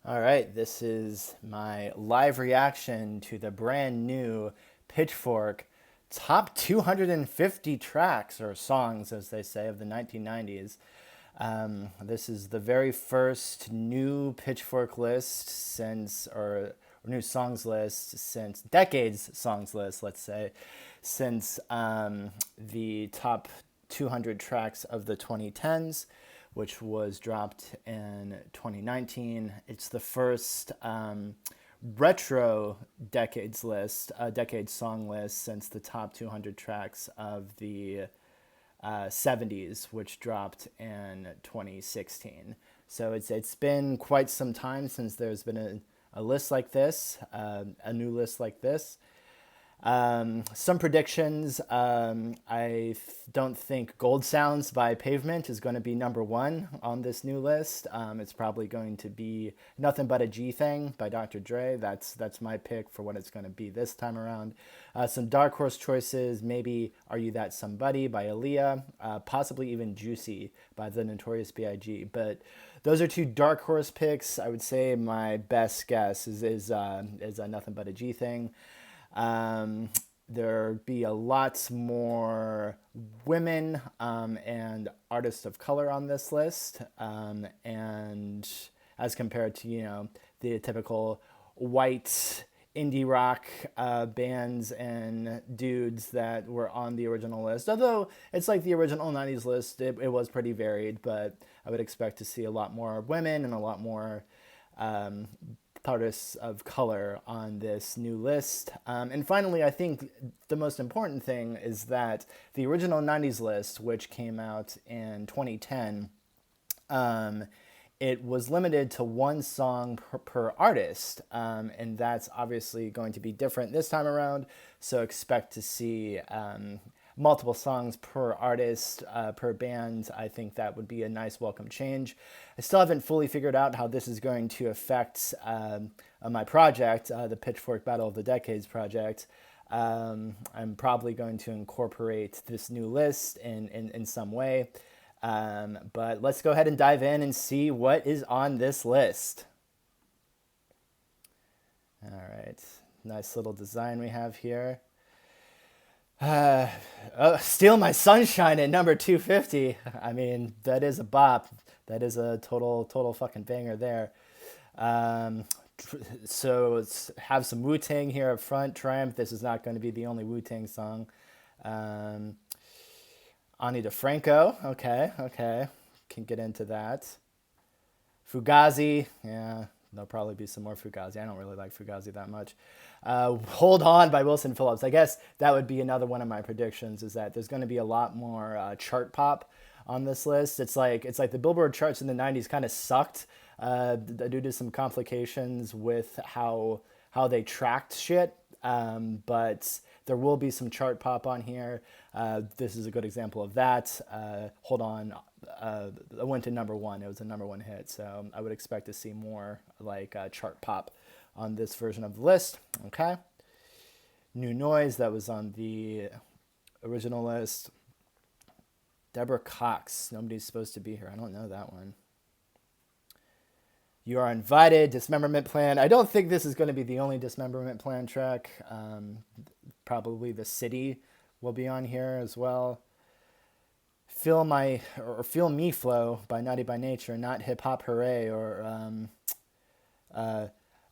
All right, this is my live reaction to the brand new Pitchfork top 250 tracks or songs, as they say, of the 1990s. This is the very first new Pitchfork list or new songs list since decades songs list, let's say, since the top 200 tracks of the 2010s, which was dropped in 2019. It's the first retro decades song list since the top 200 tracks of the 70s, which dropped in 2016. So it's been quite some time since there's been a list like this, a new list like this. Some predictions. Don't think Gold Sounds by Pavement is going to be number one on this new list. It's probably going to be Nothing But a G Thing by Dr. Dre. That's my pick for what it's going to be this time around. Some dark horse choices, maybe Are You That Somebody by Aaliyah, possibly even Juicy by the Notorious B.I.G. But those are two dark horse picks. I would say my best guess is Nothing But a G Thing. There be a lot more women and artists of color on this list, and as compared to the typical white indie rock bands and dudes that were on the original list. Although it's like the original 90s list, it was pretty varied, but I would expect to see a lot more women and a lot more um, artists of color on this new list. And finally, I think the most important thing is that the original 90s list, which came out in 2010, um, it was limited to one song per artist, and that's obviously going to be different this time around. So expect to see multiple songs per artist, per band. I think that would be a nice welcome change. I still haven't fully figured out how this is going to affect my project, the Pitchfork Battle of the Decades project. I'm probably going to incorporate this new list in some way. But let's go ahead and dive in and see what is on this list. All right, nice little design we have here. Uh, Steal My Sunshine at number 250. I mean, that is a bop. That is a total fucking banger there. Um, so let's have some Wu Tang here up front. Triumph. This is not going to be the only Wu Tang song. Um, Ani DeFranco. Okay. Can get into that. Fugazi. Yeah, there'll probably be some more Fugazi. I don't really like Fugazi that much. Hold On by Wilson Phillips. I guess that would be another one of my predictions, is that there's going to be a lot more chart pop on this list. It's like the Billboard charts in the 90s kind of sucked due to some complications with how they tracked shit. But there will be some chart pop on here. This is a good example of that. Hold On went to number one. It was a number one hit. So I would expect to see more like chart pop on this version of the list. Okay. New Noise, that was on the original list. Deborah Cox, Nobody's Supposed to Be Here. I don't know that one. You Are Invited, Dismemberment Plan. I don't think this is going to be the only Dismemberment Plan track. Probably The City will be on here as well. Feel Me Flow by Naughty by Nature, Not Hip Hop Hooray, or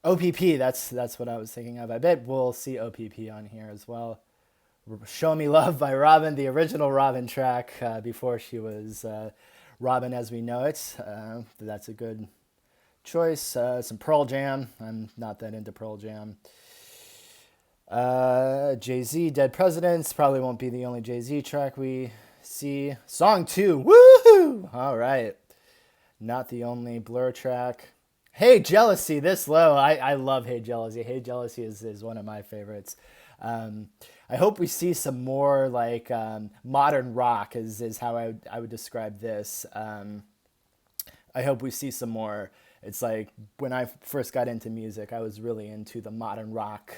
OPP. That's what I was thinking of. I bet we'll see OPP on here as well. Show Me Love by Robin, the original Robin track before she was Robin as we know it. That's a good choice. Some Pearl Jam. I'm not that into Pearl Jam. Jay-Z, Dead Presidents. Probably won't be the only Jay-Z track we see. Song 2. Woohoo! All right. Not the only Blur track. Hey Jealousy, this low. I love Hey Jealousy. Hey Jealousy is one of my favorites. I hope we see some more like modern rock is how I would describe this. I hope we see some more. It's like when I first got into music, I was really into the modern rock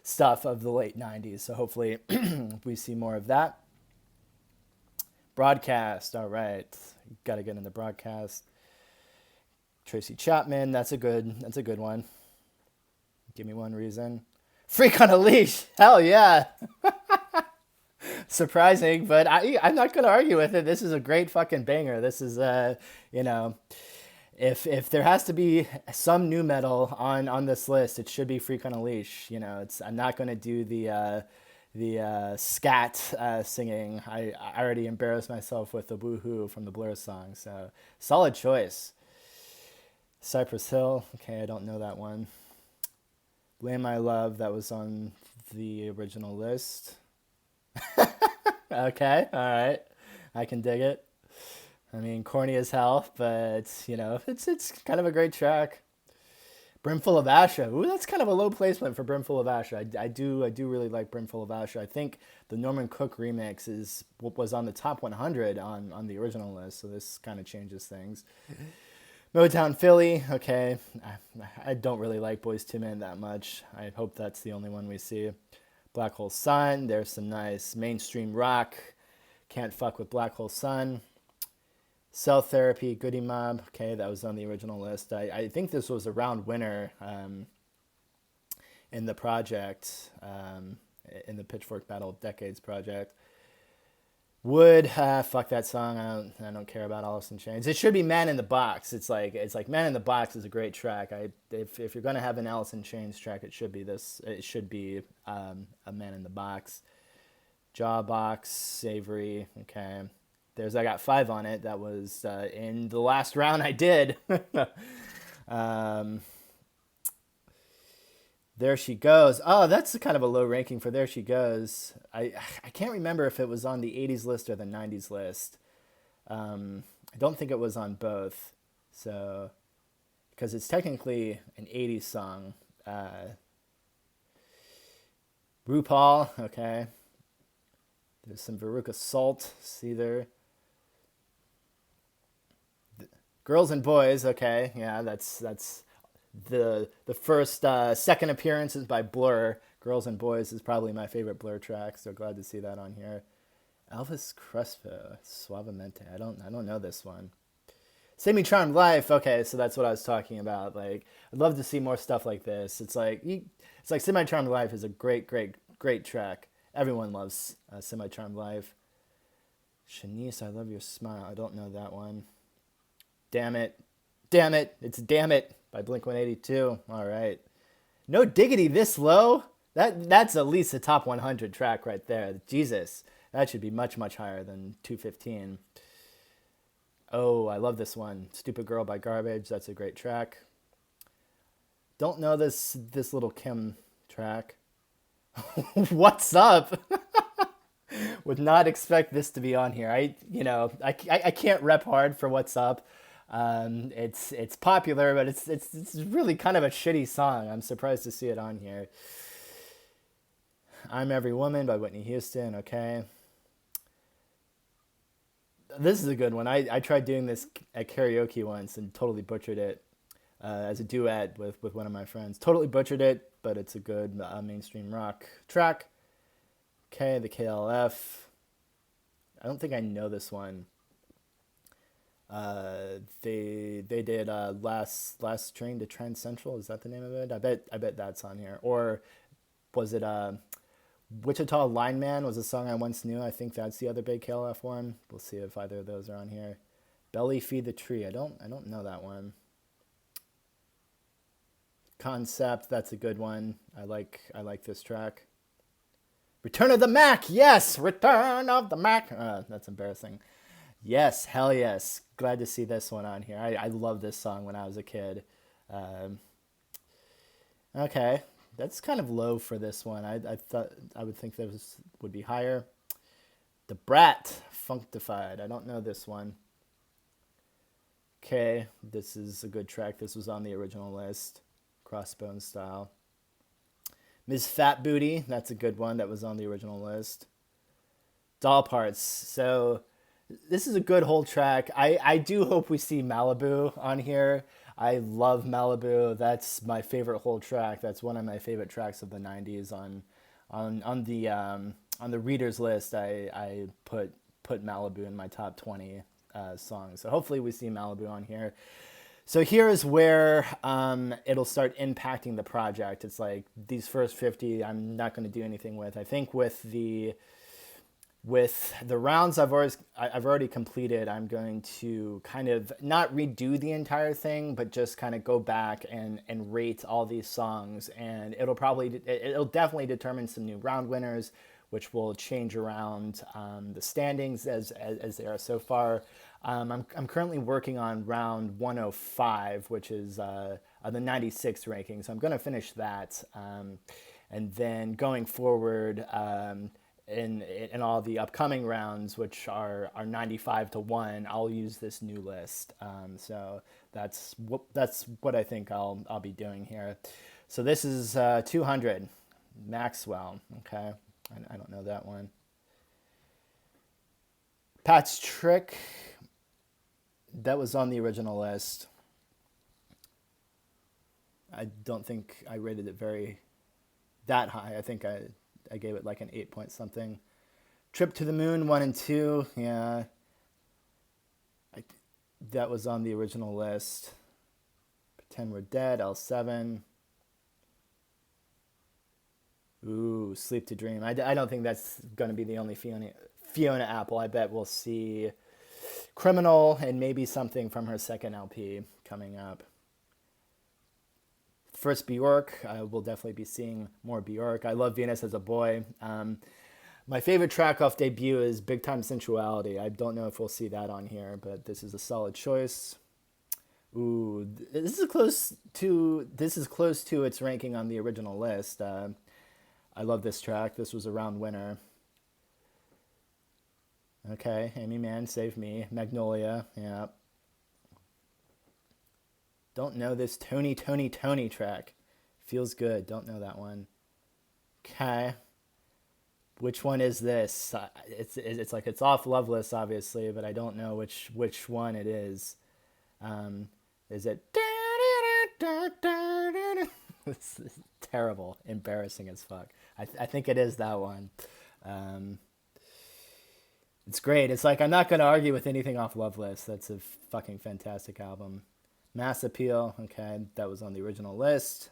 stuff of the late 90s. So hopefully we see more of that. Broadcast. All right. Got to get into broadcast. Tracy Chapman, that's a good one. Give me one reason. Freak on a Leash. Hell yeah. Surprising, but I'm not gonna argue with it. This is a great fucking banger. This is you know, if there has to be some new metal on this list, it should be Freak on a Leash. You know, it's I'm not gonna do the scat singing. I already embarrassed myself with the Woohoo from the Blur song. So solid choice. Cypress Hill. Okay, I don't know that one. Blame My Love. That was on the original list. Okay, all right. I can dig it. I mean, corny as hell, but it's kind of a great track. Brimful of Asha. Ooh, that's kind of a low placement for Brimful of Asha. I do really like Brimful of Asha. I think the Norman Cook remix is what was on the top 100 on the original list, so this kind of changes things. Motown Philly. Okay, I don't really like Boyz II Men that much. I hope that's the only one we see. Black Hole Sun. There's some nice mainstream rock. Can't fuck with Black Hole Sun. Cell Therapy, Goody Mob. Okay, that was on the original list. I think this was a round winner in the project, in the Pitchfork Battle of Decades project. Would fuck that song. I don't care about Alice in Chains. It should be Man in the Box. It's like Man in the Box is a great track. If you're gonna have an Alice in Chains track, it should be this. It should be a Man in the Box. Jawbox, Savory. Okay, I got 5 on it. That was in the last round I did. um, There She Goes. Oh, that's kind of a low ranking for There She Goes. I can't remember if it was on the 80s list or the 90s list. I don't think it was on both. So, because it's technically an 80s song. RuPaul, okay. There's some Veruca Salt. See there. Girls and Boys, okay. Yeah, that's the first second appearance is by Blur. Girls and Boys is probably my favorite Blur track, so glad to see that on here. Elvis Crespo, Suavemente. I don't know this one. Semi Charmed Life. Okay, so that's what I was talking about. Like, I'd love to see more stuff like this. It's like Semi Charmed Life is a great track. Everyone loves Semi Charmed Life. Shanice, I Love Your Smile. I don't know that one. Damn it. It's Damn It by Blink-182. All right. No Diggity this low? That's at least a top 100 track right there. Jesus. That should be much, much higher than 215. Oh, I love this one. Stupid Girl by Garbage. That's a great track. Don't know this Little Kim track. What's up? Would not expect this to be on here. I can't rep hard for What's Up. It's popular, but it's really kind of a shitty song. I'm surprised to see it on here. I'm Every Woman by Whitney Houston. Okay. This is a good one. I tried doing this at karaoke once and totally butchered it as a duet with one of my friends. Totally butchered it, but it's a good mainstream rock track. Okay, the KLF. I don't think I know this one. They did last train to Trend Central. Is that the name of it? I bet that's on here. Or was it Wichita Lineman was a song I once knew. I think that's the other big KLF one. We'll see if either of those are on here. Belly Feed the Tree. I don't know that one. Concept. That's a good one. I like this track. Return of the Mac. Yes, Return of the Mac. That's embarrassing. Yes, hell yes. Glad to see this one on here. I loved this song when I was a kid. Okay, that's kind of low for this one. I thought I would think this would be higher. The Brat, Functified. I don't know this one. Okay, this is a good track. This was on the original list. Crossbones Style. Ms. Fat Booty. That's a good one. That was on the original list. Doll Parts. So this is a good whole track. I do hope we see Malibu on here. I love Malibu. That's my favorite whole track. That's one of my favorite tracks of the 90s on the readers list. I put Malibu in my top 20 songs. So hopefully we see Malibu on here. So here is where it'll start impacting the project. It's like these first 50, I'm not going to do anything with. I think with the rounds I've already completed, I'm going to kind of not redo the entire thing, but just kind of go back and rate all these songs, and it'll definitely determine some new round winners, which will change around the standings as they are so far. I'm currently working on round 105, which is the 96 ranking, so I'm going to finish that, and then going forward. In all the upcoming rounds, which are 95 to 1, I'll use this new list. So that's what I think I'll be doing here. So this is 200 Maxwell. Okay, I don't know that one. Pat's Trick, that was on the original list. I don't think I rated it very that high. I think I gave it like an 8 point something. Trip to the Moon 1 and 2, yeah. That was on the original list. Pretend We're Dead, L7. Ooh, Sleep to Dream. I don't think that's going to be the only Fiona Apple. I bet we'll see Criminal and maybe something from her second LP coming up. First Bjork, we'll definitely be seeing more Bjork. I love Venus as a boy. My favorite track off debut is Big Time Sensuality. I don't know if we'll see that on here, but this is a solid choice. Ooh, this is close to its ranking on the original list. I love this track. This was a round winner. Okay, Amy Mann, Save Me. Magnolia, yeah. Don't know this Tony track. Feels good. Don't know that one. Okay. Which one is this? It's like it's off Loveless, obviously, but I don't know which one it is. Is it? This is terrible, embarrassing as fuck. I think it is that one. It's great. It's like I'm not gonna argue with anything off Loveless. That's a fucking fantastic album. Mass Appeal, okay, that was on the original list.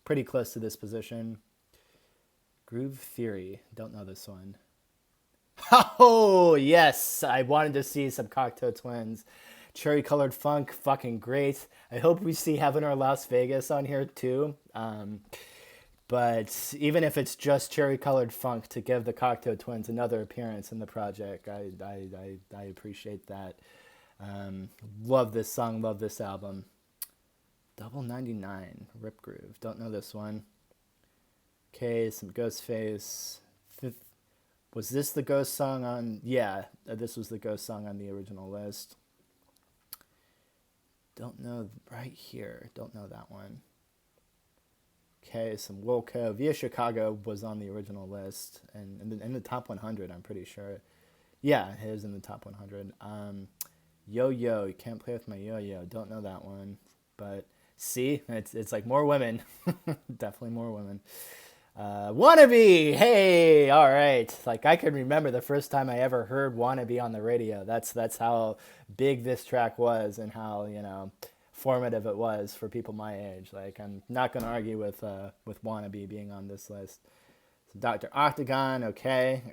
Pretty close to this position. Groove Theory, don't know this one. Oh, yes, I wanted to see some Cocteau Twins. Cherry Colored Funk, fucking great. I hope we see Heaven or Las Vegas on here too. But even if it's just Cherry Colored Funk to give the Cocteau Twins another appearance in the project, I appreciate that. Love this song, love this album. Double 99, Rip Groove. Don't know this one. Okay, some Ghostface. Was this the Ghost song on? Yeah, this was the Ghost song on the original list. Don't know right here. Don't know that one. Okay, some Wilco. Via Chicago was on the original list and in the top 100, I'm pretty sure. Yeah, it is in the top 100. Yo-Yo, You Can't Play With My Yo-Yo. Don't know that one. But see, it's like more women. Definitely more women. Wannabe! Hey! All right. Like I can remember the first time I ever heard Wannabe on the radio. That's how big this track was and how, formative it was for people my age. Like I'm not going to argue with Wannabe being on this list. Dr. Octagon, okay.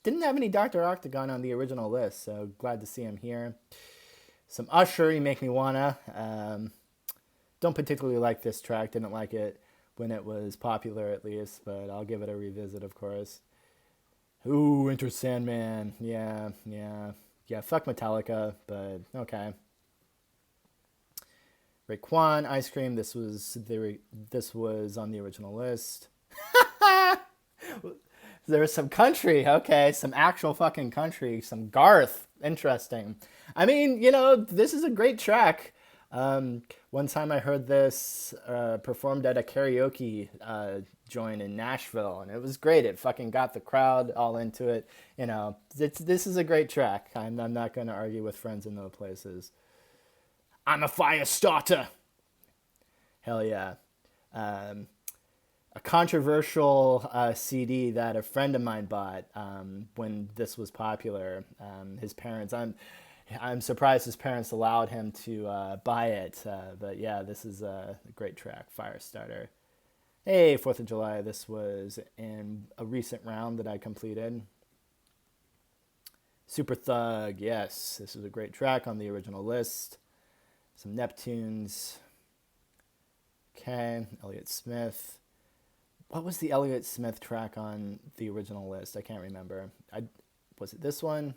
Didn't have any Dr. Octagon on the original list, so glad to see him here. Some Usher, You Make Me Wanna. Don't particularly like this track, didn't like it when it was popular at least, but I'll give it a revisit, of course. Ooh, Enter Sandman, yeah, fuck Metallica, but okay. Raekwon, Ice Cream, this was on the original list. There was some country, okay, some actual fucking country, some Garth, interesting. I mean, this is a great track. One time I heard this performed at a karaoke joint in Nashville, and it was great. It fucking got the crowd all into it. This is a great track. I'm not going to argue with Friends in Low Places. I'm a fire starter. Hell yeah. A controversial CD that a friend of mine bought when this was popular. His parents, I'm surprised his parents allowed him to buy it. But yeah, this is a great track, Firestarter. Hey, 4th of July. This was in a recent round that I completed. Super Thug, yes. This is a great track on the original list. Some Neptunes. Okay, Elliott Smith. What was the Elliott Smith track on the original list? I can't remember. Was it this one?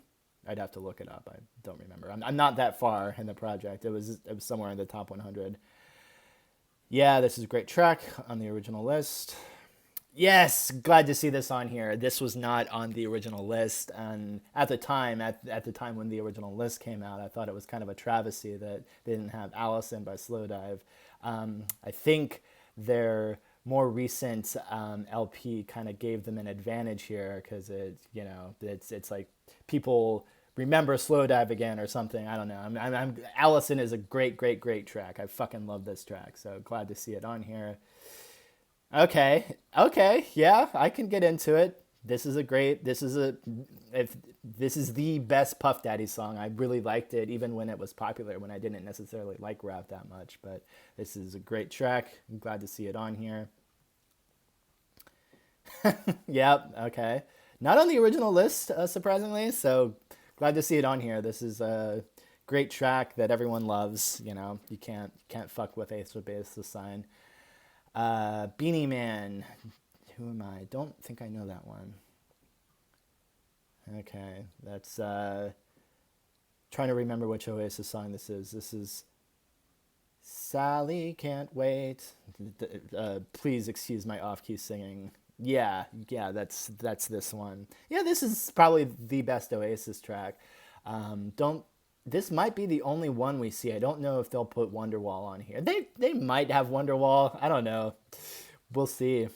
I'd have to look it up. I don't remember. I'm not that far in the project. It was somewhere in the top 100. Yeah, this is a great track on the original list. Yes, glad to see this on here. This was not on the original list, and at the time when the original list came out, I thought it was kind of a travesty that they didn't have Allison by Slowdive. I think their more recent LP kind of gave them an advantage here because it's like people remember Slowdive again or something. I don't know. Allison is a great track. I fucking love this track, so glad to see it on here. Okay, yeah, I can get into it. This is the best Puff Daddy song. I really liked it, even when it was popular, when I didn't necessarily like rap that much. But this is a great track. I'm glad to see it on here. Yep, okay. Not on the original list, surprisingly, so glad to see it on here. This is a great track that everyone loves. You can't fuck with Ace of Base, the sign. Beanie Man. Who am I? Don't think I know that one. Okay, that's trying to remember which Oasis song this is. This is Sally Can't Wait. Please excuse my off-key singing. Yeah, that's this one. Yeah, this is probably the best Oasis track. Don't This might be the only one we see. I don't know if they'll put Wonderwall on here. They might have Wonderwall. I don't know. We'll see.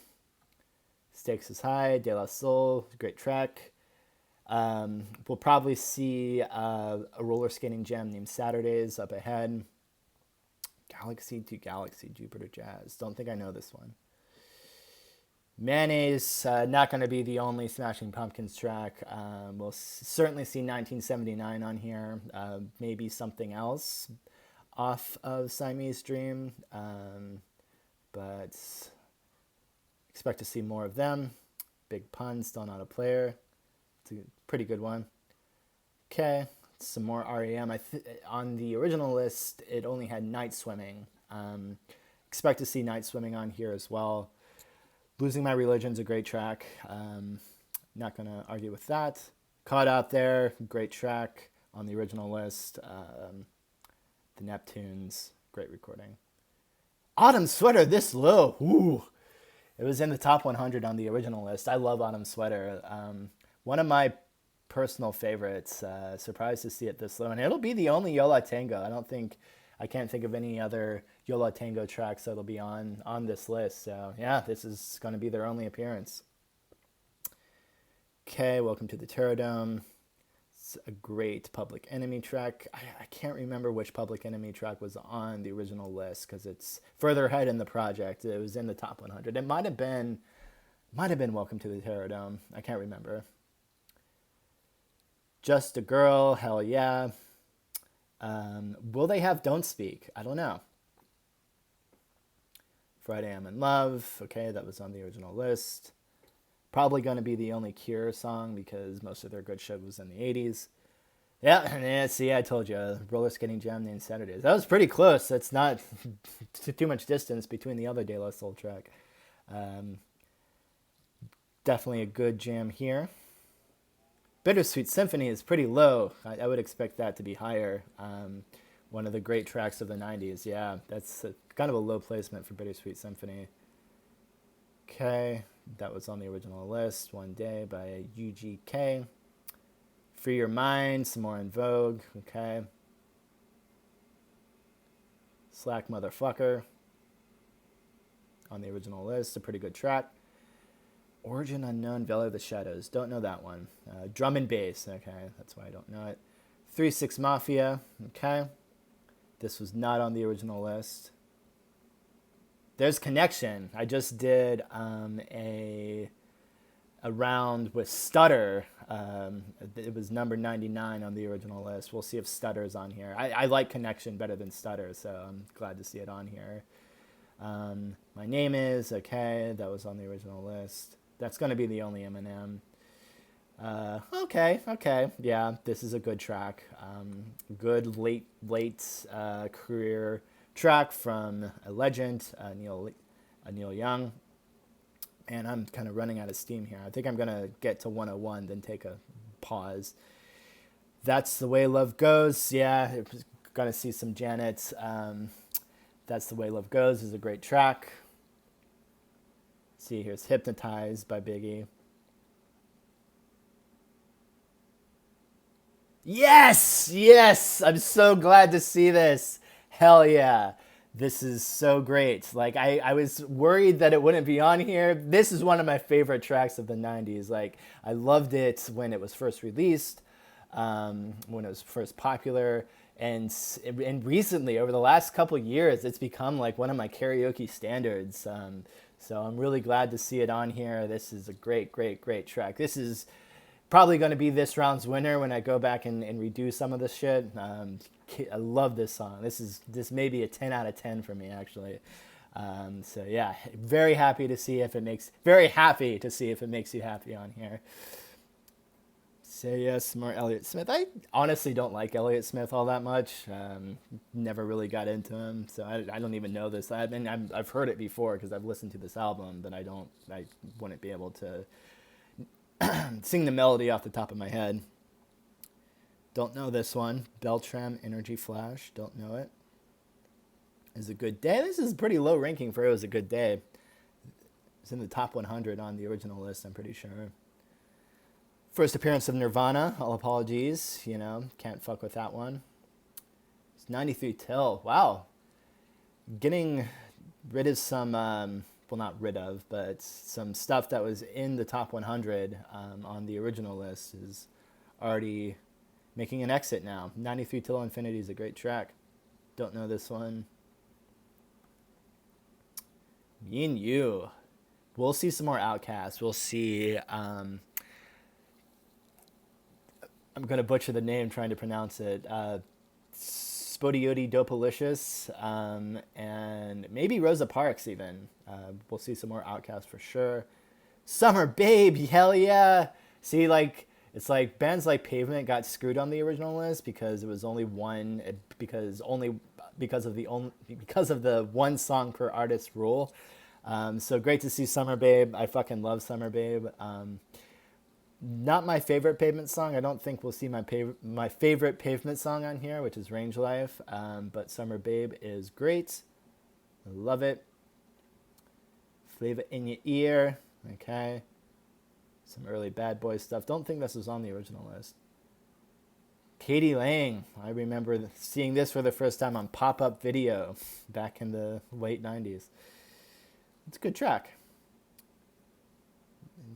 Stakes is High, De La Soul, great track. We'll probably see a roller skating gem named Saturdays up ahead. Galaxy to Galaxy, Jupiter Jazz. Don't think I know this one. Mayonnaise, not going to be the only Smashing Pumpkins track. We'll certainly see 1979 on here. Maybe something else off of Siamese Dream. But expect to see more of them. Big Pun, Still Not a Player. It's a pretty good one. Okay, some more REM. On the original list, it only had Night Swimming. Expect to see Night Swimming on here as well. Losing My Religion's a great track. Not going to argue with that. Caught Out There, great track on the original list. The Neptunes, great recording. Autumn Sweater, this low. Ooh. It was in the top 100 on the original list. I love Autumn Sweater. One of my personal favorites. Surprised to see it this low. And it'll be the only Yola Tango. I can't think of any other Yola Tango tracks that'll be on this list. So yeah, this is going to be their only appearance. Okay, Welcome to the Terrordome. It's a great Public Enemy track. I can't remember which Public Enemy track was on the original list because it's further ahead in the project. It was in the top 100. It might have been Welcome to the Terrordome. I can't remember. Just a Girl, hell yeah. Will they have Don't Speak? I don't know. Friday I'm in Love. Okay, that was on the original list. Probably going to be the only Cure song because most of their good shit was in the 80s. Yeah, see, I told you. Roller Skating Jam named Saturdays. That was pretty close. That's not too much distance between the other De La Soul track. Definitely a good jam here. Bittersweet Symphony is pretty low. I would expect that to be higher. One of the great tracks of the 90s. Yeah, that's kind of a low placement for Bittersweet Symphony. Okay, that was on the original list. One Day by UGK. Free Your Mind, some more In Vogue. Okay. Slack Motherfucker on the original list. A pretty good track. Origin Unknown, Valley of the Shadows. Don't know that one. Drum and Bass. Okay, that's why I don't know it. 3-6 Mafia. Okay. This was not on the original list. There's Connection. I just did a round with Stutter It was number 99 on the original list. We'll see if Stutter's on here. I like Connection better than Stutter, so I'm glad to see it on here. My Name Is, okay, that was on the original list. That's going to be the only Eminem. Okay, yeah, this is a good track. Good late career track from a legend, Neil Young. And I'm kind of running out of steam here. I think I'm going to get to 101, then take a pause. That's the Way Love Goes. Yeah, going to see some Janet. That's the Way Love Goes is a great track. See, here's Hypnotized by Biggie. Yes, I'm so glad to see this. Hell yeah. This is so great. Like, I was worried that it wouldn't be on here. This is one of my favorite tracks of the 90s. Like, I loved it when it was first released, when it was first popular. And recently, over the last couple years, it's become like one of my karaoke standards. So I'm really glad to see it on here. This is a great track. This is probably going to be this round's winner when I go back and redo some of this shit. I love this song. This may be a 10 out of 10 for me, actually. So yeah, very happy to see if it makes you happy on here. Say Yes, more Elliott Smith. I honestly don't like Elliott Smith all that much. Never really got into him, so I don't even know this. I've heard it before because I've listened to this album, but I wouldn't be able to sing the melody off the top of my head. Don't know this one. Beltram, Energy Flash. Don't know it. Is a Good Day. This is pretty low ranking for It Was a Good Day. It's in the top 100 on the original list, I'm pretty sure. First appearance of Nirvana. All apologies. Can't fuck with that one. It's 93 Till. Wow. Getting rid of some... well, not rid of, but some stuff that was in the top 100 on the original list is already making an exit now. 93 Till Infinity is a great track. Don't know this one. Me and You. We'll see some more Outkast. We'll see... I'm going to butcher the name trying to pronounce it. Spodioti Dopalicious, and maybe Rosa Parks even. We'll see some more Outkast for sure. Summer Babe, hell yeah. See, it's like bands like Pavement got screwed on the original list because it was only one, because of the one song per artist rule. So great to see Summer Babe. I fucking love Summer Babe. Not my favorite Pavement song. I don't think we'll see my favorite Pavement song on here, which is Range Life. But Summer Babe is great. I love it. Flavor in Your Ear. Okay. Some early Bad Boy stuff. Don't think this was on the original list. Katie Lang. I remember seeing this for the first time on pop-up video back in the late 90s. It's a good track.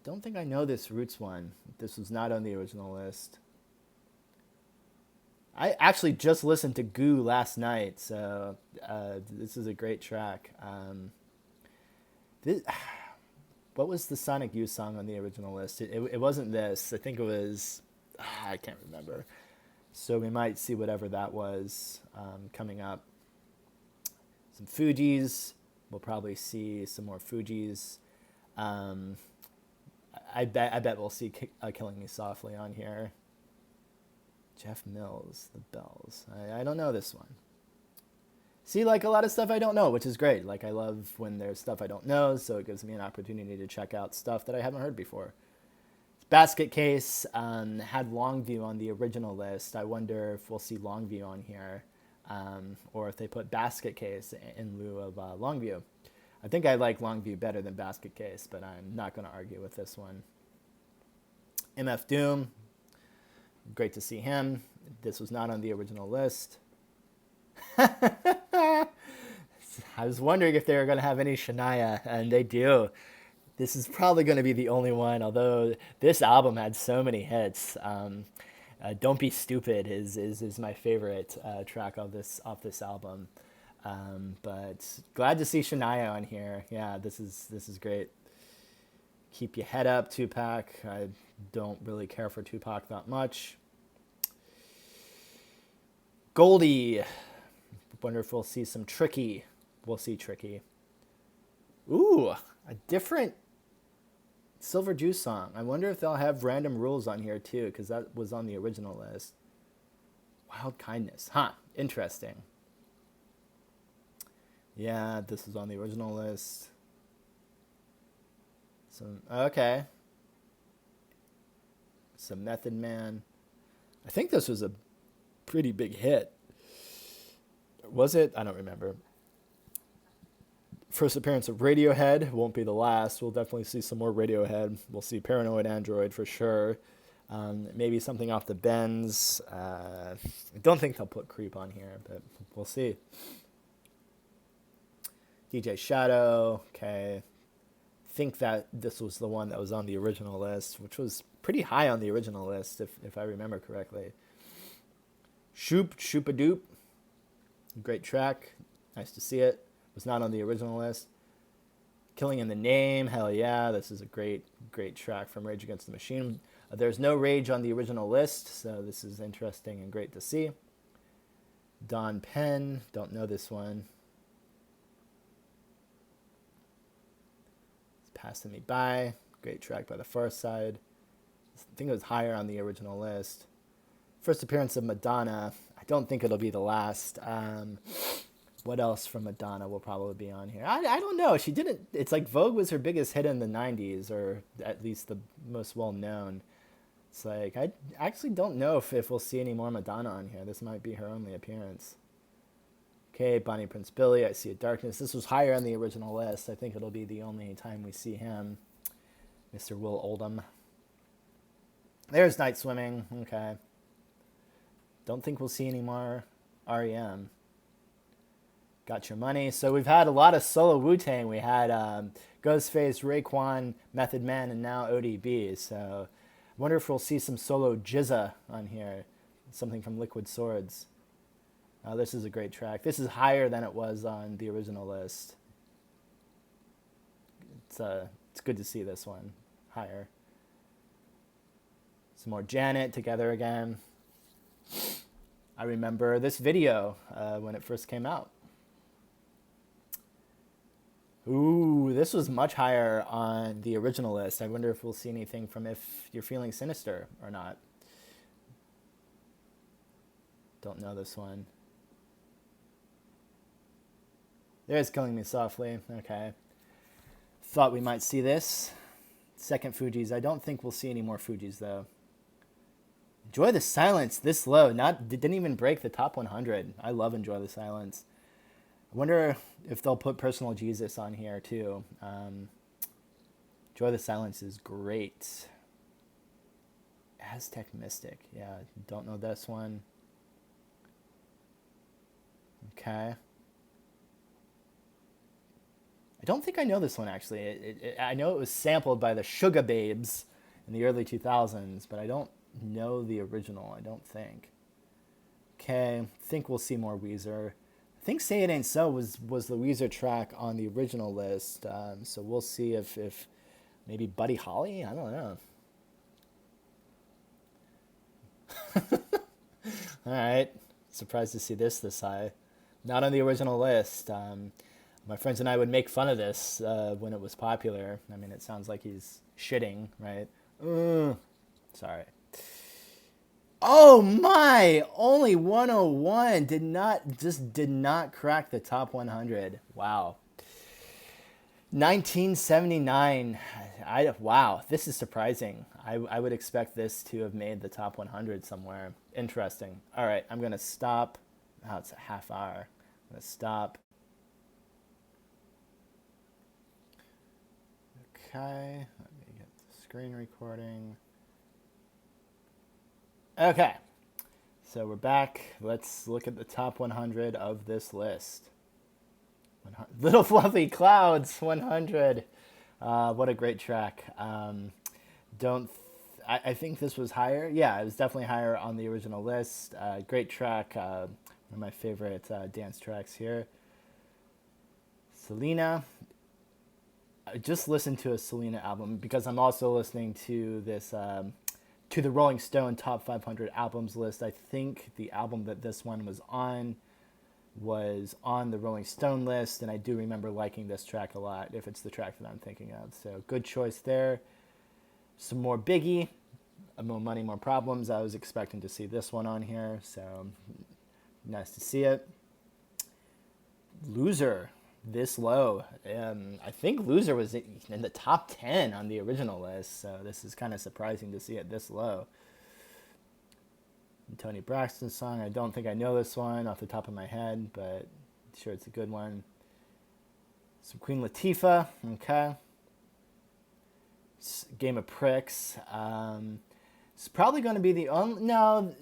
Don't think I know this Roots one. This was not on the original list. I actually just listened to Goo last night, so this is a great track. What was the Sonic Youth song on the original list? It wasn't this. I think it was... I can't remember. So we might see whatever that was coming up. Some Fugees. We'll probably see some more Fugees. I bet we'll see Killing Me Softly on here. Jeff Mills, The Bells. I don't know this one. See, a lot of stuff I don't know, which is great. I love when there's stuff I don't know, so it gives me an opportunity to check out stuff that I haven't heard before. Basket Case had Longview on the original list. I wonder if we'll see Longview on here, or if they put Basket Case in lieu of Longview. I think I like Longview better than Basket Case, but I'm not going to argue with this one. MF Doom, great to see him. This was not on the original list. I was wondering if they were going to have any Shania, and they do. This is probably going to be the only one, although this album had so many hits. Don't Be Stupid is my favorite track off this album. But glad to see Shania on here. Yeah, this is great. Keep Your Head Up, Tupac. I don't really care for Tupac that much. Goldie. Wonder if we'll see some Tricky. We'll see Tricky. Ooh, a different Silver Juice song. I wonder if they'll have Random Rules on here too, because that was on the original list. Wild Kindness. Huh, interesting. Yeah, this was on the original list. Okay. Some Method Man. I think this was a pretty big hit. Was it? I don't remember. First appearance of Radiohead. Won't be the last. We'll definitely see some more Radiohead. We'll see Paranoid Android for sure. Maybe something off the Bends. I don't think they'll put Creep on here, but we'll see. DJ Shadow. Okay. Think that this was the one that was on the original list, which was pretty high on the original list, if I remember correctly. Shoop a Doop. Great track. Nice to see it. Was not on the original list. Killing in the Name. Hell yeah. This is a great track from Rage Against the Machine. There's no Rage on the original list, so this is interesting and great to see. Don Penn. Don't know this one. It's Passing Me By. Great track by The Far Side. I think it was higher on the original list. First appearance of Madonna. I don't think it'll be the last. What else from Madonna will probably be on here? I don't know. She didn't. It's like Vogue was her biggest hit in the 90s, or at least the most well known. It's like, I actually don't know if we'll see any more Madonna on here. This might be her only appearance. Okay, Bonnie Prince Billy, I See a Darkness. This was higher on the original list. I think it'll be the only time we see him. Mr. Will Oldham. There's Night Swimming. Okay. Don't think we'll see any more REM. Got Your Money. So we've had a lot of solo Wu-Tang. We had Ghostface, Raekwon, Method Man, and now ODB. So I wonder if we'll see some solo Jizza on here. Something from Liquid Swords. This is a great track. This is higher than it was on the original list. It's good to see this one higher. Some more Janet, Together Again. I remember this video when it first came out. Ooh, this was much higher on the original list. I wonder if we'll see anything from If You're Feeling Sinister or not. Don't know this one. There's Killing Me Softly. Okay. Thought we might see this. Second Fugees. I don't think we'll see any more Fugees, though. Enjoy the Silence this low. Didn't even break the top 100. I love Enjoy the Silence. I wonder if they'll put Personal Jesus on here, too. Enjoy the Silence is great. Aztec Mystic. Yeah, don't know this one. Okay. I don't think I know this one, actually. I know it was sampled by the Sugar Babes in the early 2000s, but I don't know the original, I don't think. Okay, think we'll see more Weezer. I think Say It Ain't So was the Weezer track on the original list, so we'll see if maybe Buddy Holly? I don't know. All right, surprised to see this high. Not on the original list. My friends and I would make fun of this when it was popular. I mean, it sounds like he's shitting, right? Sorry. Oh my! Only 101 did not crack the top 100. Wow. 1979. Wow, this is surprising. I would expect this to have made the top 100 somewhere. Interesting. All right, I'm gonna stop. Oh, it's a half hour. I'm gonna stop. Okay, let me get the screen recording. Okay, so we're back. Let's look at the top 100 of this list. Little Fluffy Clouds, 100. What a great track. I think this was higher. Yeah, it was definitely higher on the original list. Great track. One of my favorite dance tracks here. Selena. I just listened to a Selena album because I'm also listening to this to the Rolling Stone Top 500 Albums list. I think the album that this one was on the Rolling Stone list, and I do remember liking this track a lot, if it's the track that I'm thinking of. So good choice there. Some more Biggie, More Money, More Problems. I was expecting to see this one on here, so nice to see it. Loser, this low. I think Loser was in the top 10 on the original list, so this is kind of surprising to see it this low. Tony Braxton's song. I don't think I know this one off the top of my head, but I'm sure it's a good one. Some Queen Latifah. Okay. Game of Pricks. It's probably going to be the only... No.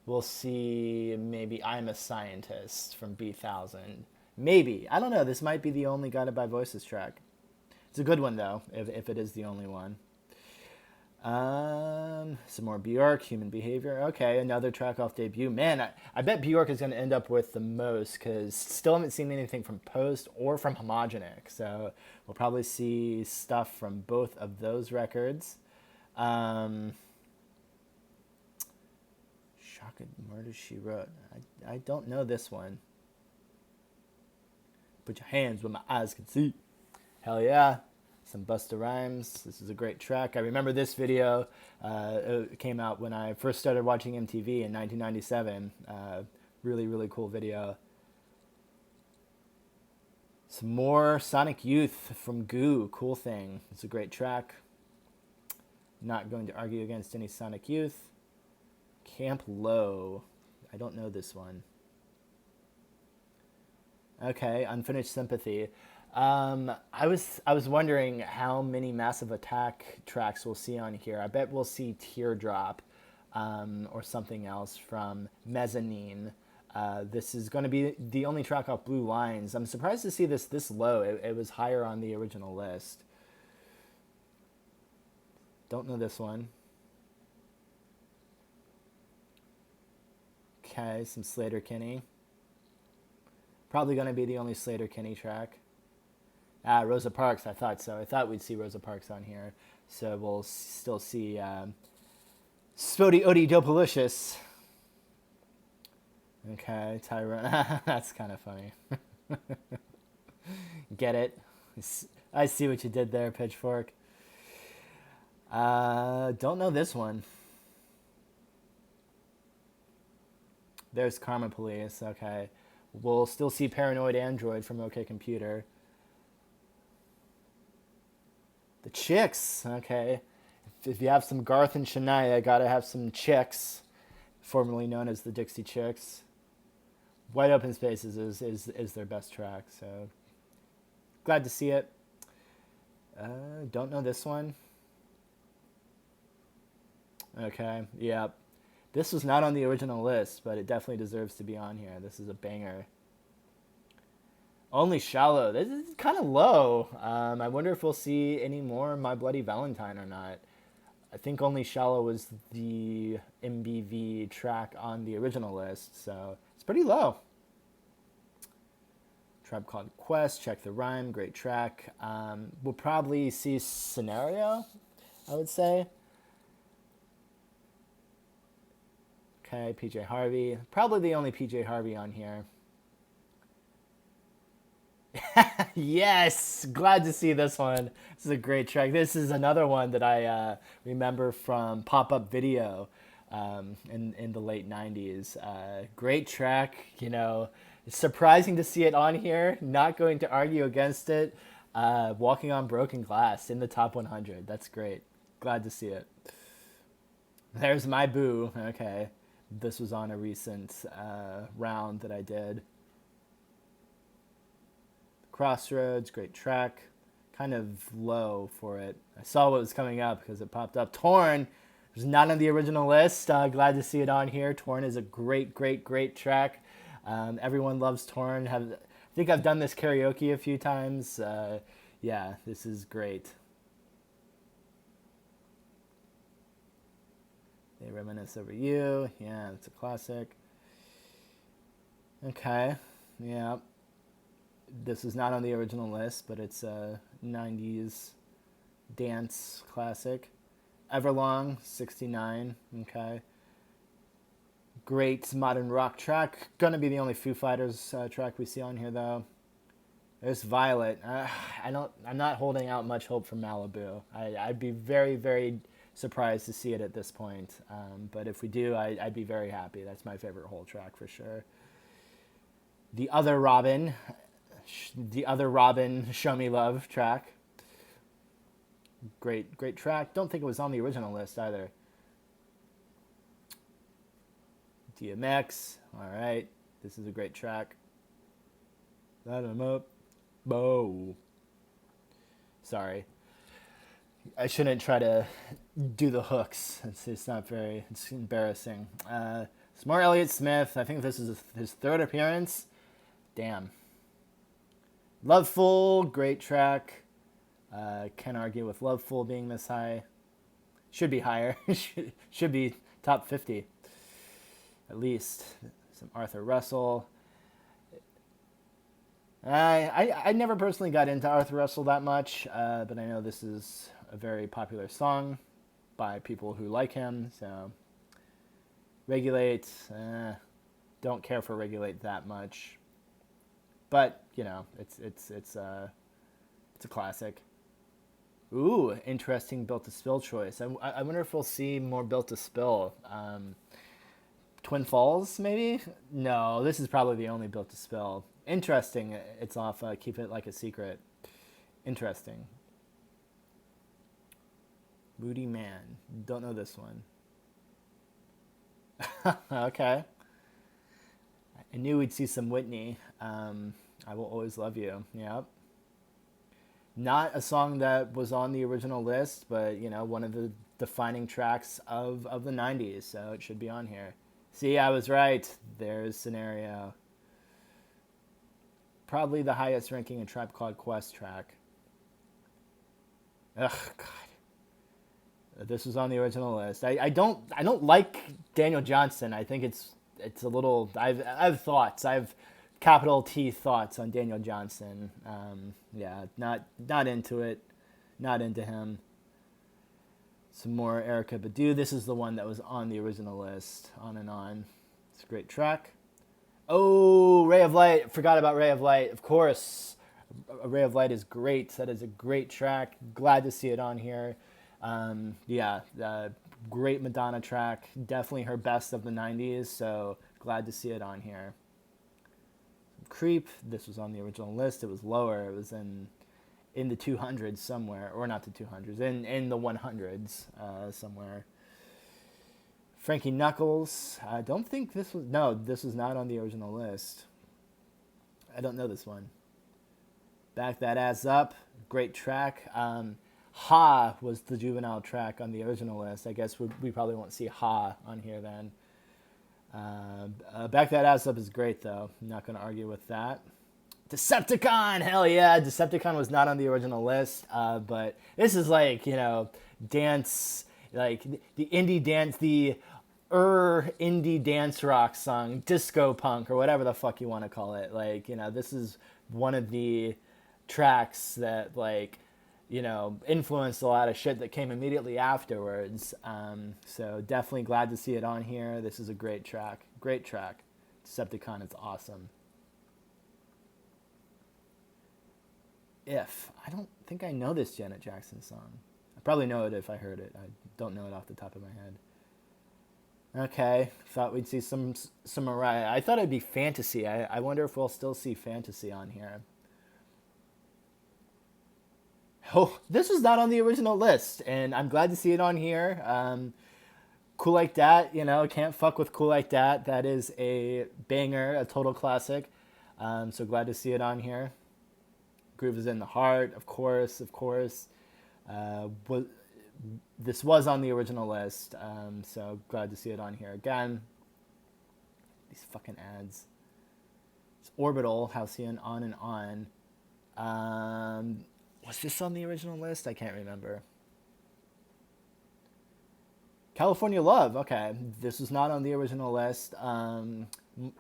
We'll see maybe I'm a Scientist from B1000. Maybe. I don't know. This might be the only Guided by Voices track. It's a good one, though, if it is the only one. Some more Bjork, Human Behavior. Okay, another track off debut. Man, I bet Bjork is going to end up with the most because still haven't seen anything from Post or from Homogenic. So we'll probably see stuff from both of those records. Shocking Murder, She Wrote. I don't know this one. Put your hands where my eyes can see. Hell yeah. Some Busta Rhymes. This is a great track. I remember this video. It came out when I first started watching MTV in 1997. Really, really cool video. Some more Sonic Youth from Goo. Cool Thing. It's a great track. Not going to argue against any Sonic Youth. Camp Low. I don't know this one. Okay, Unfinished Sympathy. I was wondering how many Massive Attack tracks we'll see on here. I bet we'll see Teardrop or something else from Mezzanine. This is going to be the only track off Blue Lines. I'm surprised to see this low. It was higher on the original list. Don't know this one. Okay, some Slater Kinney. Probably going to be the only Slater Kinney track. Rosa Parks, I thought so. I thought we'd see Rosa Parks on here. So we'll still see Spody Odie Dopalicious. Okay, Tyrone. That's kind of funny. Get it? I see what you did there, Pitchfork. Don't know this one. There's Karma Police. Okay. We'll still see Paranoid Android from OK Computer. The Chicks. Okay. If you have some Garth and Shania, gotta have some Chicks, formerly known as the Dixie Chicks. Wide Open Spaces is their best track, so glad to see it. Don't know this one. Okay, yeah. This was not on the original list, but it definitely deserves to be on here. This is a banger. Only Shallow. This is kind of low. I wonder if we'll see any more My Bloody Valentine or not. I think Only Shallow was the MBV track on the original list, so it's pretty low. Tribe Called Quest, Check the Rhyme, great track. We'll probably see Scenario, I would say. Okay, PJ Harvey. Probably the only PJ Harvey on here. Yes! Glad to see this one. This is a great track. This is another one that I remember from Pop-Up Video in the late 90s. Great track. You know, it's surprising to see it on here. Not going to argue against it. Walking on Broken Glass in the top 100. That's great. Glad to see it. There's My Boo. Okay. This was on a recent round that I did. Crossroads, great track. Kind of low for it. I saw what was coming up because it popped up. Torn was not on the original list. Glad to see it on here. Torn is a great, great, great track. Everyone loves Torn. I think I've done this karaoke a few times. Yeah, this is great. They Reminisce Over You. Yeah, it's a classic. Okay. Yeah. This is not on the original list, but it's a 90s dance classic. Everlong, 69. Okay. Great modern rock track. Gonna be the only Foo Fighters track we see on here, though. There's Violet. I don't. I'm not holding out much hope for Malibu. I'd be very, very surprised to see it at this point. But if we do, I'd be very happy. That's my favorite whole track for sure. The other Robin, Show Me Love track. Great track. Don't think it was on the original list either. DMX. All right, this is a great track. Let 'em up. Bo. Sorry. I shouldn't try to do the hooks. It's not very, it's embarrassing. Smart Elliott Smith. I think this is his third appearance. Damn. Loveful, great track. Can't argue with Loveful being this high. Should be higher. should be top 50. At least. Some Arthur Russell. I never personally got into Arthur Russell that much, but I know this is a very popular song by people who like him. So, Regulate, don't care for Regulate that much, but you know it's a classic. Ooh, interesting Built to Spill choice. I wonder if we'll see more Built to Spill. Twin Falls, maybe? No, this is probably the only Built to Spill. Interesting. It's off Keep It Like a Secret. Interesting. Moody Man. Don't know this one. Okay. I knew we'd see some Whitney. I Will Always Love You. Yep. Not a song that was on the original list, but, you know, one of the defining tracks of the 90s, so it should be on here. See, I was right. There's Scenario. Probably the highest ranking in Tribe Called Quest track. Ugh, God. This was on the original list. I don't like Daniel Johnston. I think it's a little. I've thoughts. I've capital T thoughts on Daniel Johnston. Yeah, not into it. Not into him. Some more Erykah Badu. This is the one that was on the original list. On and on. It's a great track. Oh, Ray of Light. Forgot about Ray of Light. Of course. Ray of Light is great. That is a great track. Glad to see it on here. Yeah, great Madonna track. Definitely her best of the 90s. So glad to see it on here. Creep. This was on the original list. It was lower. It was in the 200s somewhere. Or not the 200s. In the 100s somewhere. Frankie Knuckles. I don't think this was... No, this was not on the original list. I don't know this one. Back That Ass Up. Great track. Ha was the Juvenile track on the original list. I guess we probably won't see Ha on here then. Back That Ass Up is great, though. I'm not going to argue with that. Decepticon! Hell yeah! Decepticon was not on the original list, but this is like, you know, dance... Like the indie dance, the indie dance rock song, disco punk, or whatever the fuck you want to call it. Like, you know, this is one of the tracks that, like, you know, influenced a lot of shit that came immediately afterwards. So definitely glad to see it on here. This is a great track. Great track. Decepticon is awesome. I don't think I know this Janet Jackson song. I probably know it if I heard it. I don't know it off the top of my head. Okay, thought we'd see some Mariah. I thought it'd be Fantasy. I wonder if we'll still see Fantasy on here. Oh, this was not on the original list, and I'm glad to see it on here. Cool Like That, you know, can't fuck with Cool Like That. That is a banger, a total classic. So glad to see it on here. Groove is in the Heart, of course. This was on the original list, so glad to see it on here again. These fucking ads. It's Orbital, Halcyon, On and On. Was this on the original list? I can't remember. California Love, okay. This was not on the original list.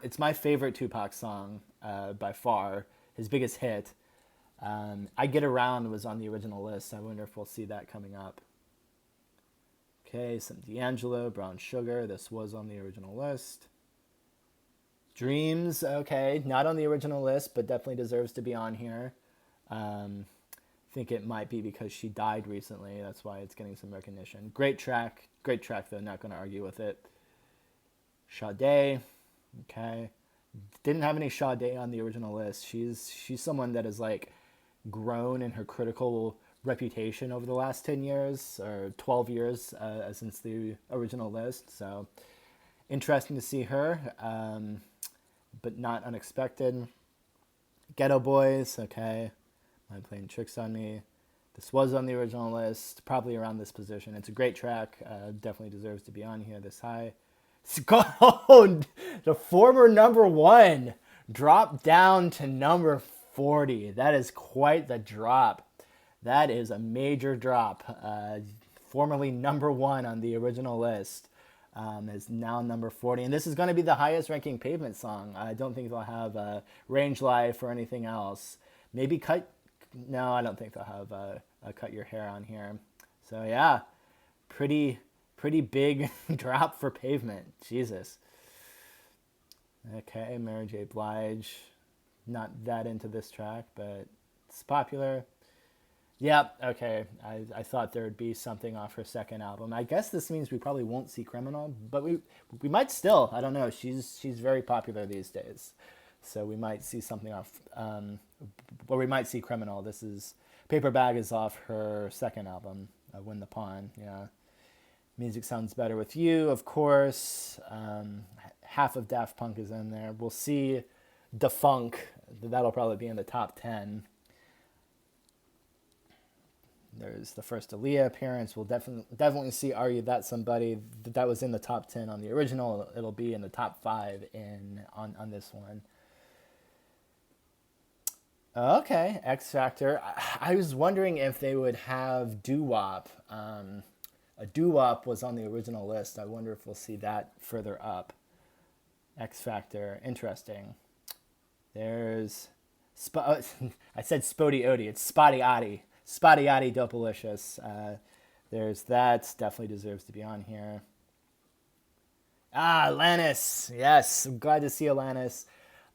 It's my favorite Tupac song by far. his biggest hit. I Get Around was on the original list. I wonder if we'll see that coming up. Okay, some D'Angelo, Brown Sugar. This was on the original list. Dreams, okay, not on the original list, but definitely deserves to be on here. I think it might be because she died recently. That's why it's getting some recognition. Great track though. Not going to argue with it. Sade, okay. Didn't have any Sade on the original list. She's someone that has like grown in her critical reputation over the last 10 years or 12 years since the original list. So interesting to see her, but not unexpected. Ghetto Boys, okay. Mind Playing Tricks on Me. This was on the original list, probably around this position. It's a great track. Definitely deserves to be on here this high. Oh, the former number 1 dropped down to number 40. That is quite the drop. That is a major drop. Formerly number 1 on the original list is now number 40. And this is going to be the highest ranking Pavement song. I don't think they'll have Range Life or anything else. Maybe No, I don't think they'll have Cut Your Hair on here. So yeah, pretty big drop for Pavement. Jesus. Okay, Mary J. Blige. Not that into this track, but it's popular. Yep, okay. I thought there would be something off her second album. I guess this means we probably won't see Criminal, but we might still. I don't know. She's very popular these days. So we might see something off, or we might see Criminal. This is, Paper Bag is off her second album, Win the Pawn, yeah. Music Sounds Better With You, of course. Half of Daft Punk is in there. We'll see Da Funk. That'll probably be in the top 10. There's the first Aaliyah appearance. We'll definitely see Are You That Somebody. That was in the top 10 on the original. It'll be in the top 5 on this one. Okay, X Factor. I was wondering if they would have doo-wop. A doo-wop was on the original list. I wonder if we'll see that further up. X Factor, interesting. There's, I said Spotty Odie. It's Spotty Oddy. Spotty Oddy Dopalicious. There's that. Definitely deserves to be on here. Alanis. Yes, I'm glad to see Alanis.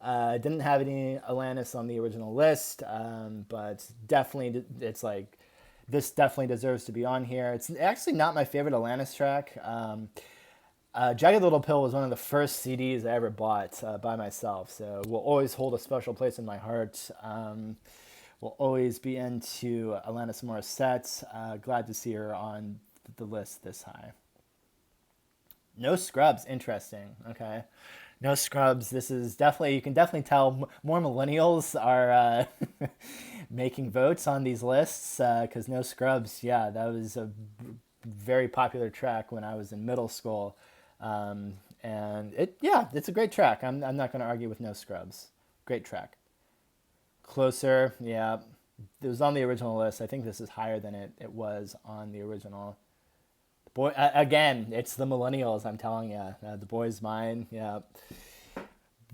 Didn't have any Alanis on the original list, but definitely it's like, this definitely deserves to be on here. It's actually not my favorite Alanis track. Jagged Little Pill was one of the first CDs I ever bought by myself, so will always hold a special place in my heart. Will always be into Alanis Morissette. Glad to see her on the list this high. No Scrubs, interesting. Okay. No Scrubs. This is definitely, you can definitely tell more millennials are making votes on these lists because No Scrubs, yeah, that was a very popular track when I was in middle school. And it's a great track. I'm not going to argue with No Scrubs. Great track. Closer, yeah. It was on the original list. I think this is higher than it was on the original. Boy, again, it's the millennials, I'm telling you. The Boy's Mine, yeah.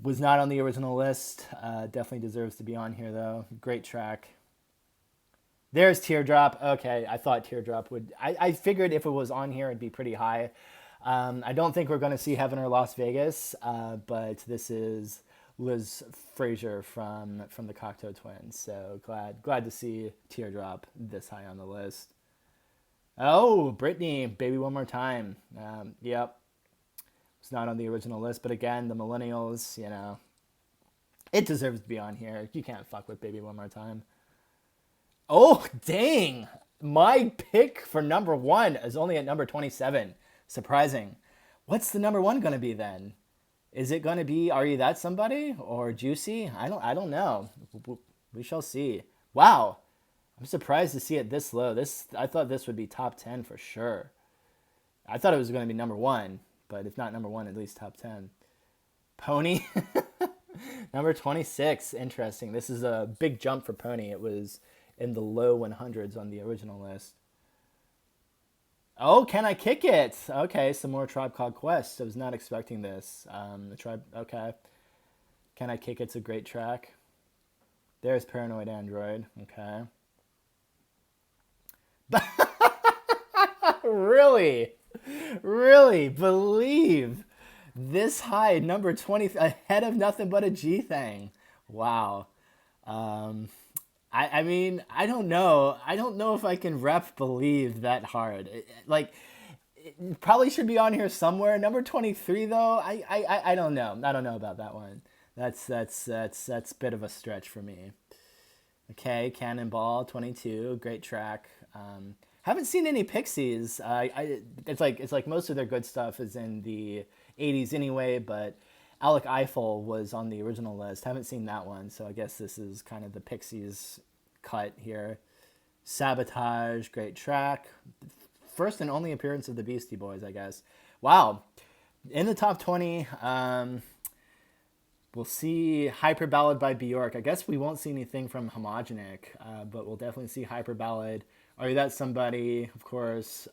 Was not on the original list. Definitely deserves to be on here, though. Great track. There's Teardrop. Okay, I thought Teardrop would... I figured if it was on here, it'd be pretty high. I don't think we're going to see Heaven or Las Vegas, but this is Liz Fraser from the Cocteau Twins. So glad to see Teardrop this high on the list. Oh, Britney, Baby One More Time. Yep. It's not on the original list, but again, the millennials, you know, it deserves to be on here. You can't fuck with Baby One More Time. Oh, dang. My pick for number 1 is only at number 27. Surprising. What's the number 1 going to be then? Is it going to be Are You That Somebody or Juicy? I don't know. We shall see. Wow. I'm surprised to see it this low. I thought this would be top 10 for sure. I thought it was going to be number 1, but if not number 1, at least top 10. Pony, number 26. Interesting. This is a big jump for Pony. It was in the low 100s on the original list. Oh, Can I Kick It? Okay, some more Tribe Called Quest. I was not expecting this. Okay. Can I Kick It's a great track. There's Paranoid Android. Okay. Really? Really? Believe this high, number 20, ahead of Nothing But a G Thing. Wow. Um, I mean, I don't know. I don't know if I can rep Believe that hard. Like, it probably should be on here somewhere. Number 23, though, I don't know. I don't know about that one. That's a bit of a stretch for me. Okay, Cannonball 22, great track. Haven't seen any Pixies. It's like most of their good stuff is in the 80s anyway, but Alec Eiffel was on the original list. Haven't seen that one, so I guess this is kind of the Pixies cut here. Sabotage, great track. First and only appearance of the Beastie Boys, I guess. Wow. In the top 20, we'll see Hyper Ballad by Bjork. I guess we won't see anything from Homogenic, but we'll definitely see Hyper Ballad. Are You That Somebody, of course.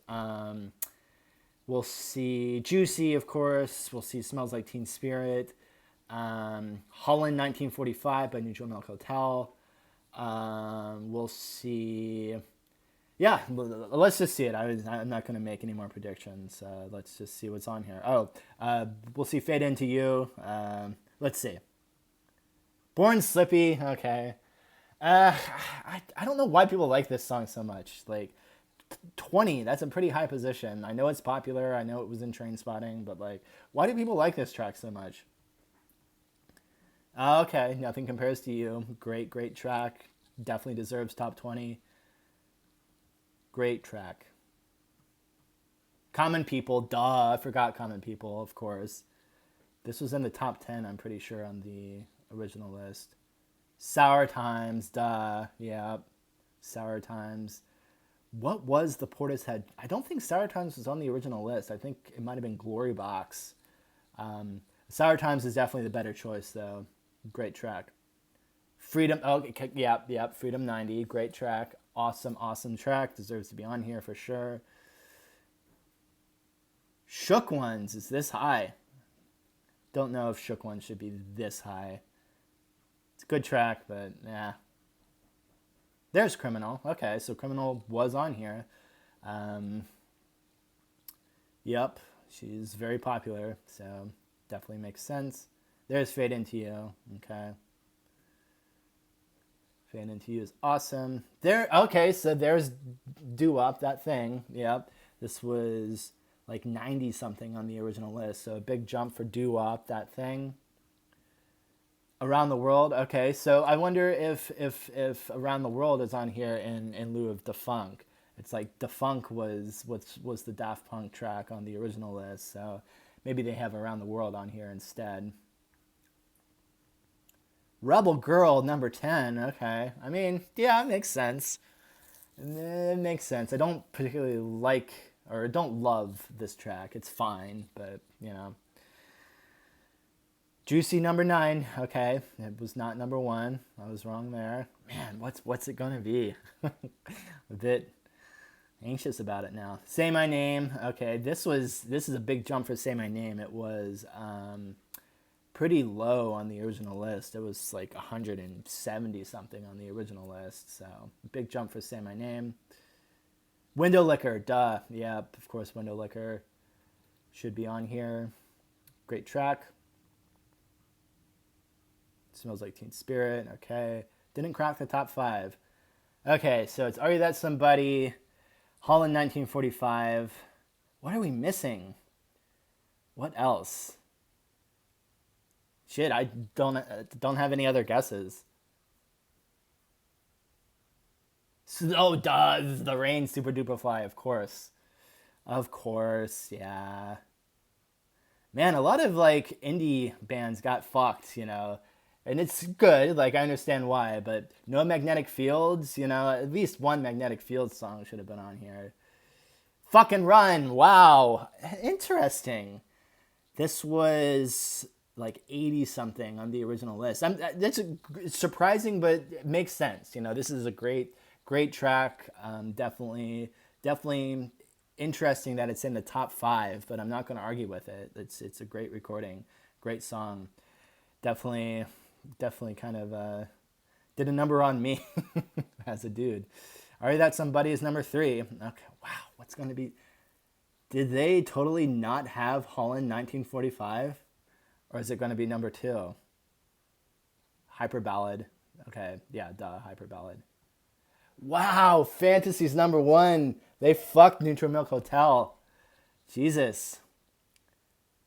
We'll see Juicy, of course. We'll see Smells Like Teen Spirit. Holland 1945 by Neutral Milk Hotel. We'll see... Yeah, let's just see it. I'm not going to make any more predictions. Let's just see what's on here. We'll see Fade Into You. Let's see. Born Slippy. Okay. I don't know why people like this song so much. Like, 20, that's a pretty high position. I know it's popular. I know it was in Train Spotting, but like, why do people like this track so much? Okay, Nothing Compares to You. Great track. Definitely deserves top 20. Great track. Common People, duh, I forgot Common People, of course. This was in the top 10, I'm pretty sure, on the original list. Sour Times, duh, yeah. Sour Times. What was the Portishead? I don't think Sour Times was on the original list. I think it might have been Glory Box. Sour Times is definitely the better choice, though. Great track. Freedom, okay, yeah, Freedom 90, great track. Awesome track. Deserves to be on here for sure. Shook Ones is this high. Don't know if Shook Ones should be this high. It's a good track, but yeah. There's Criminal. Okay, so Criminal was on here. Yep, she's very popular, so definitely makes sense. There's Fade Into You. Okay. Fade Into You is awesome. Okay, so there's Doo Up, that thing. Yep. This was like 90 something on the original list, so a big jump for Doo Up, that thing. Around the World. Okay, so I wonder if Around the World is on here in lieu of Defunk. It's like Defunk was the Daft Punk track on the original list, so maybe they have Around the World on here instead. Rebel Girl, number 10. Okay. I mean, yeah, it makes sense. It makes sense. I don't particularly like or don't love this track. It's fine, but, you know. Juicy, number 9. Okay. It was not number 1. I was wrong there. Man, what's it going to be? A bit anxious about it now. Say My Name. Okay. This is a big jump for Say My Name. It was... pretty low on the original list. It was like 170 something on the original list. So big jump for Say My Name. Window Liquor, duh. Yeah, of course Window Liquor should be on here. Great track. Smells Like Teen Spirit. Okay. Didn't crack the top 5. Okay, so it's Are You That Somebody? Holland 1945. What are we missing? What else? Shit, I don't have any other guesses. So, duh, The Rain, Super Duper Fly, of course. Of course, yeah. Man, a lot of, like, indie bands got fucked, you know. And it's good, like, I understand why, but no Magnetic Fields, you know, at least one Magnetic Fields song should have been on here. Fucking Run, wow. Interesting. This was... like 80 something on the original list. That's surprising, but it makes sense. You know, this is a great track. Definitely interesting that it's in the top 5, but I'm not going to argue with it. It's a great recording, great song. Definitely kind of Did a number on me as a dude. Are You That Somebody is number 3. Okay, wow. What's going to be... Did they totally not have Holland 1945? Or is it going to be number 2? Hyper Ballad. Okay, yeah, duh, Hyper Ballad. Wow, Fantasy's number 1. They fucked Neutral Milk Hotel. Jesus.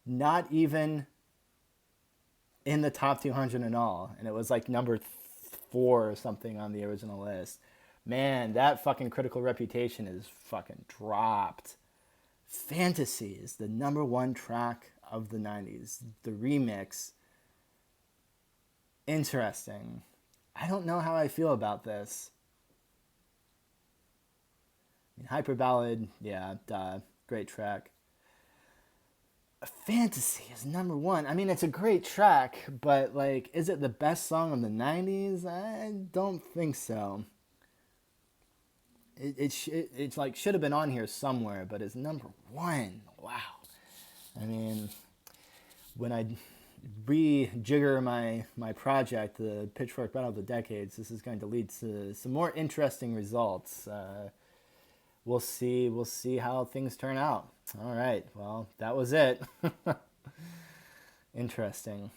Not even in the top 200 and all. And it was like number 4 or something on the original list. Man, that fucking Critical Reputation is fucking dropped. Fantasy is the number 1 track of the 90s. The remix. Interesting. I don't know how I feel about this. I mean, Hyper Ballad, yeah, duh, great track. Fantasy is number 1. I mean, it's a great track, but like, is it the best song of the 90s? I don't think so. It's like should have been on here somewhere, but it's number 1. Wow. I mean, when I rejigger my project, the Pitchfork Battle of the Decades, this is going to lead to some more interesting results. We'll see how things turn out. All right. Well, that was it. Interesting.